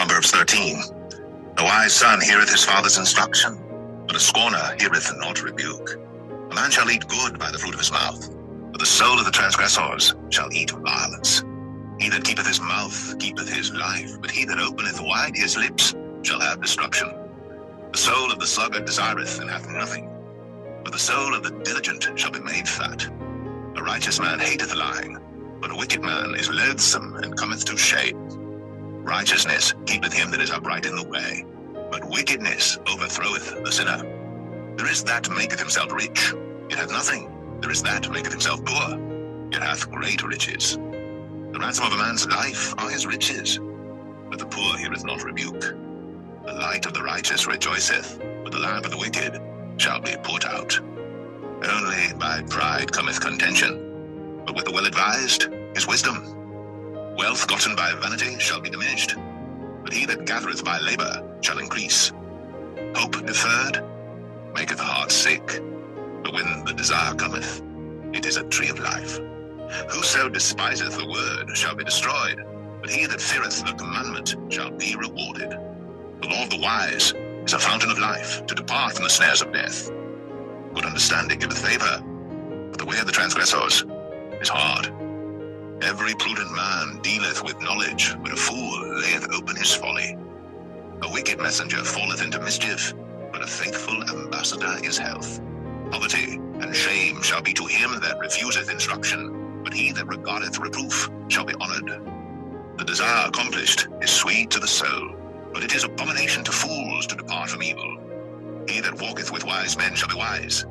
Proverbs 13. A wise son heareth his father's instruction, but a scorner heareth not rebuke. A man shall eat good by the fruit of his mouth, but the soul of the transgressors shall eat violence. He that keepeth his mouth keepeth his life, but he that openeth wide his lips shall have destruction. The soul of the sluggard desireth and hath nothing, but the soul of the diligent shall be made fat. A righteous man hateth lying, but a wicked man is loathsome and cometh to shame. Righteousness keepeth him that is upright in the way, but wickedness overthroweth the sinner. There is that maketh himself rich, yet hath nothing. There is that maketh himself poor, yet hath great riches. The ransom of a man's life are his riches, but the poor heareth not rebuke. The light of the righteous rejoiceth, but the lamp of the wicked shall be put out. Only by pride cometh contention, but with the well-advised is wisdom. Wealth gotten by vanity shall be diminished, but he that gathereth by labor shall increase. Hope deferred maketh the heart sick, but when the desire cometh, it is a tree of life. Whoso despiseth the word shall be destroyed, but he that feareth the commandment shall be rewarded. The law of the wise is a fountain of life, to depart from the snares of death. Good understanding giveth favor, but the way of the transgressors is hard. Every prudent man dealeth with knowledge, but a fool layeth open his folly. A wicked messenger falleth into mischief, but a faithful ambassador is health. Poverty and shame shall be to him that refuseth instruction, but he that regardeth reproof shall be honored. The desire accomplished is sweet to the soul, but it is abomination to fools to depart from evil. He that walketh with wise men shall be wise,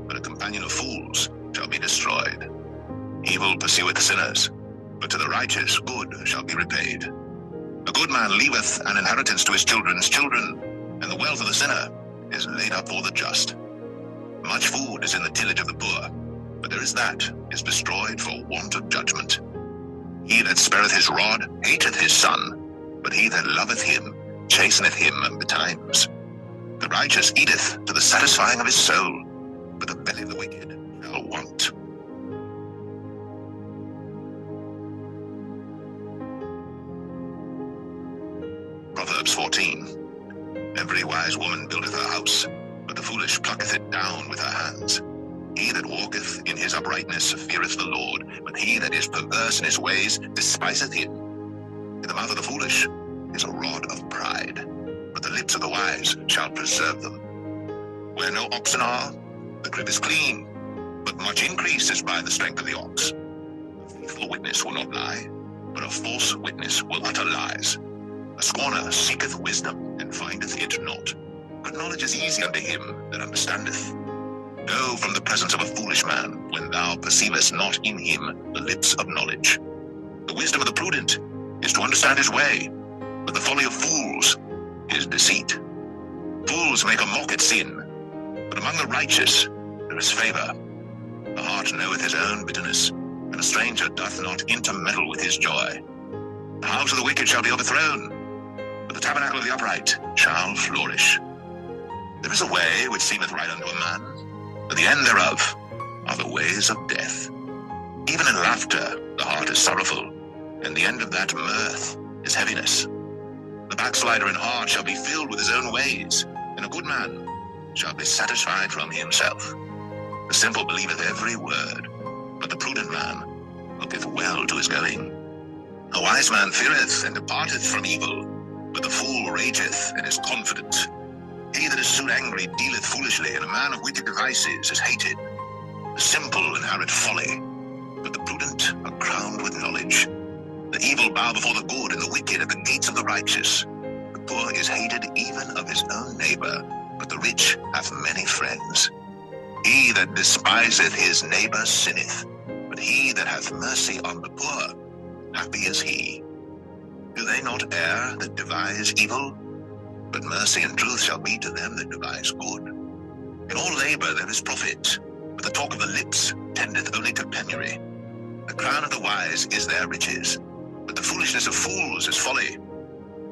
but a companion of fools shall be destroyed. Evil pursueth sinners, but to the righteous good shall be repaid. A good man leaveth an inheritance to his children's children, and the wealth of the sinner is laid up for the just. Much food is in the tillage of the poor, but there is that is destroyed for want of judgment. He that spareth his rod hateth his son, but he that loveth him chasteneth him betimes. The righteous eateth to the satisfying of his soul, but the belly of the wicked shall want. Proverbs 14. Every wise woman buildeth her house, but the foolish plucketh it down with her hands. He that walketh in his uprightness feareth the Lord, but he that is perverse in his ways despiseth him. In the mouth of the foolish is a rod of pride, but the lips of the wise shall preserve them. Where no oxen are, the crib is clean, but much increase is by the strength of the ox. A faithful witness will not lie, but a false witness will utter lies. A scorner seeketh wisdom, and findeth it not, but knowledge is easy unto him that understandeth. Go from the presence of a foolish man, when thou perceivest not in him the lips of knowledge. The wisdom of the prudent is to understand his way, but the folly of fools is deceit. Fools make a mock at sin, but among the righteous there is favor. The heart knoweth his own bitterness, and a stranger doth not intermeddle with his joy. The house of the wicked shall be overthrown, but the tabernacle of the upright shall flourish. There is a way which seemeth right unto a man, but the end thereof are the ways of death. Even in laughter the heart is sorrowful, and the end of that mirth is heaviness. The backslider in heart shall be filled with his own ways, and a good man shall be satisfied from himself. The simple believeth every word, but the prudent man looketh well to his going. A wise man feareth and departeth from evil, but the fool rageth and is confident. He that is soon angry dealeth foolishly, and a man of wicked devices is hated. The simple inherit folly, but the prudent are crowned with knowledge. The evil bow before the good, and the wicked at the gates of the righteous. The poor is hated even of his own neighbor, but the rich hath many friends. He that despiseth his neighbor sinneth, but he that hath mercy on the poor, happy is he. Do they not err that devise evil? But mercy and truth shall be to them that devise good. In all labor there is profit, but the talk of the lips tendeth only to penury. The crown of the wise is their riches, but the foolishness of fools is folly.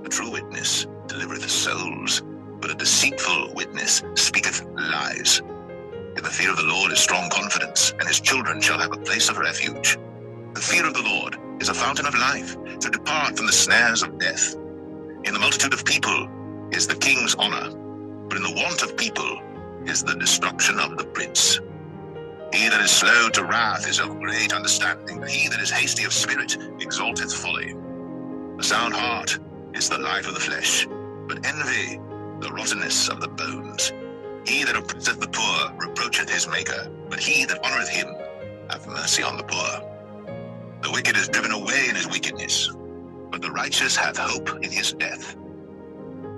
A true witness delivereth souls, but a deceitful witness speaketh lies. In the fear of the Lord is strong confidence, and his children shall have a place of refuge. The fear of the Lord is a fountain of life, to depart from the snares of death. In the multitude of people is the king's honor, but in the want of people is the destruction of the prince. He that is slow to wrath is of great understanding, but he that is hasty of spirit exalteth folly. A sound heart is the life of the flesh, but envy the rottenness of the bones. He that oppresseth the poor reproacheth his maker, but he that honoureth him hath mercy on the poor. The wicked is driven away in his wickedness, but the righteous hath hope in his death.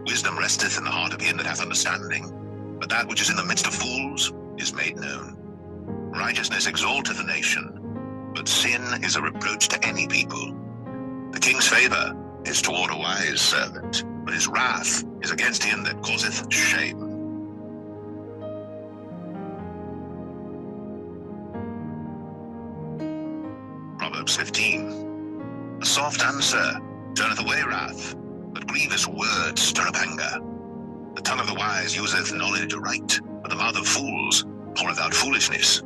Wisdom resteth in the heart of him that hath understanding, but that which is in the midst of fools is made known. Righteousness exalteth a nation, but sin is a reproach to any people. The king's favour is toward a wise servant, but his wrath is against him that causeth shame. Proverbs 15. A soft answer turneth away wrath, but grievous words stir up anger. The tongue of the wise useth knowledge aright, but the mouth of fools poureth out foolishness.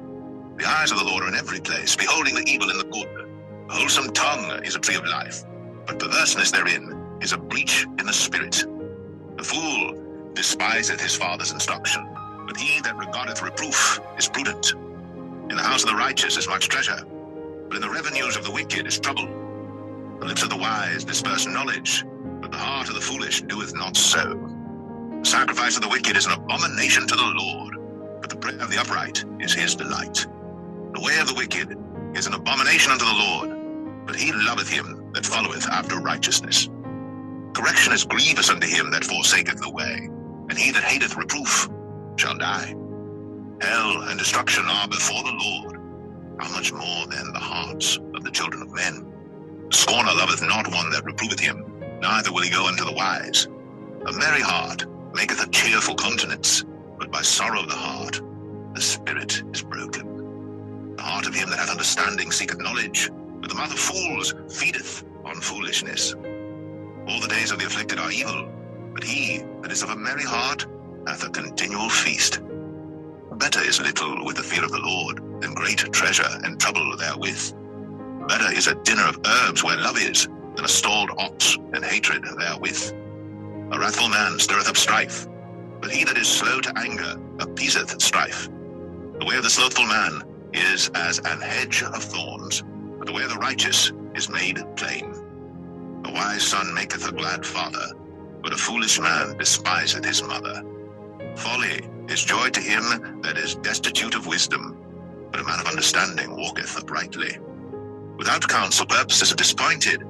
The eyes of the Lord are in every place, beholding the evil and the good. A wholesome tongue is a tree of life, but perverseness therein is a breach in the spirit. The fool despiseth his father's instruction, but he that regardeth reproof is prudent. In the house of the righteous is much treasure, but in the revenues of the wicked is trouble. The lips of the wise disperse knowledge, but the heart of the foolish doeth not so. The sacrifice of the wicked is an abomination to the Lord, but the prayer of the upright is his delight. The way of the wicked is an abomination unto the Lord, but he loveth him that followeth after righteousness. Correction is grievous unto him that forsaketh the way, and he that hateth reproof shall die. Hell and destruction are before the Lord. How much more then the hearts of the children of men? The scorner loveth not one that reproveth him, neither will he go unto the wise. A merry heart maketh a cheerful countenance, but by sorrow of the heart the spirit is broken. The heart of him that hath understanding seeketh knowledge, but the mouth of fools feedeth on foolishness. All the days of the afflicted are evil, but he that is of a merry heart hath a continual feast. Better is little with the fear of the Lord than great treasure and trouble therewith. Better is a dinner of herbs where love is, than a stalled ox and hatred therewith. A wrathful man stirreth up strife, but he that is slow to anger appeaseth strife. The way of the slothful man is as an hedge of thorns, but the way of the righteous is made plain. A wise son maketh a glad father, but a foolish man despiseth his mother. Folly is joy to him that is destitute of wisdom, but a man of understanding walketh uprightly. Without counsel purposes are disappointed,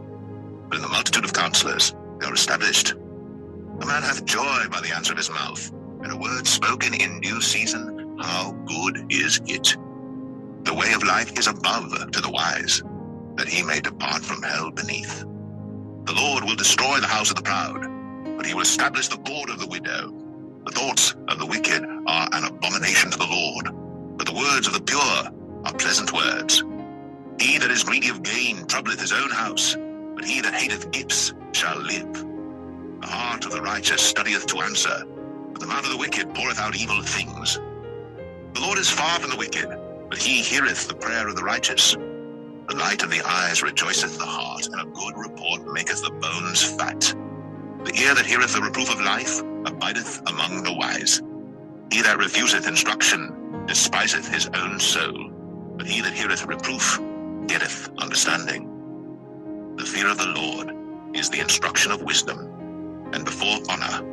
but in the multitude of counselors they are established. A man hath joy by the answer of his mouth, and a word spoken in due season, how good is it! The way of life is above to the wise, that he may depart from hell beneath. The Lord will destroy the house of the proud, but he will establish the board of the widow. The thoughts of the wicked are an abomination to the Lord, but the words of the pure are pleasant words. He that is greedy of gain troubleth his own house, but he that hateth gifts shall live. The heart of the righteous studieth to answer, but the mouth of the wicked poureth out evil things. The Lord is far from the wicked, but he heareth the prayer of the righteous. The light of the eyes rejoiceth the heart, and a good report maketh the bones fat. The ear that heareth the reproof of life abideth among the wise. He that refuseth instruction despiseth his own soul, but he that heareth reproof getteth understanding. The fear of the Lord is the instruction of wisdom, and before honor